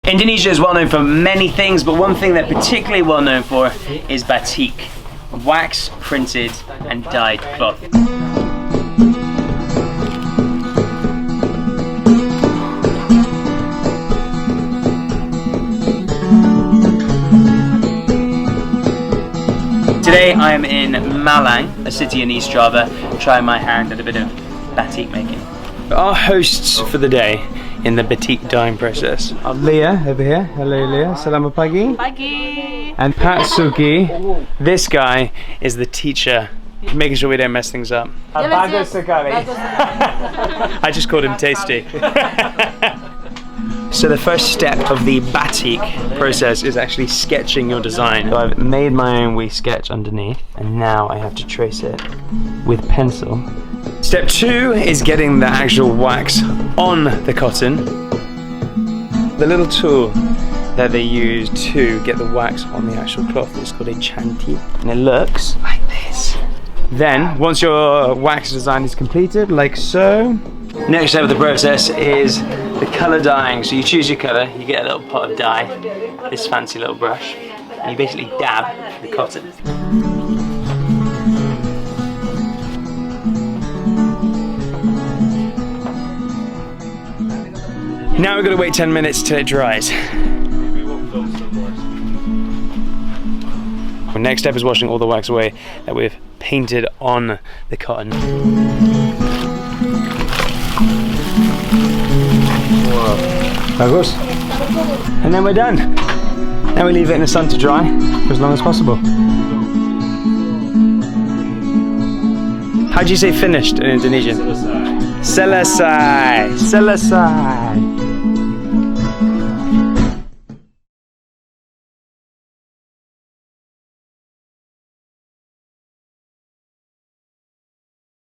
Indonesia is well known for many things, but one thing they're particularly well known for is batik, wax printed and dyed cloth. Today I am in Malang, a city in East Java, trying my hand at a bit of batik making. Our hosts for the day in the batik dyeing process are Leah over here. Hello Leah, selamat pagi. Pagi. And Pat Suki. This guy is the teacher, making sure we don't mess things up. Bagus sekali. I just called him Tasty. So the first step of the batik process is actually sketching your design. So I've made my own wee sketch underneath, and now I have to trace it with pencil. Step 2 is getting the actual wax on the cotton. The little tool that they use to get the wax on the actual cloth is called a chanti, and it looks like this. Then, once your wax design is completed, like so, next step of the process is the colour dyeing. So you choose your colour, you get a little pot of dye, this fancy little brush, and you basically dab the cotton. Now we're going to wait 10 minutes till it dries. The next step is washing all the wax away that we've painted on the cotton. Bagus. And then we're done. Now we leave it in the sun to dry for as long as possible. How do you say finished in Indonesian? Selesai. Selesai. Selesai.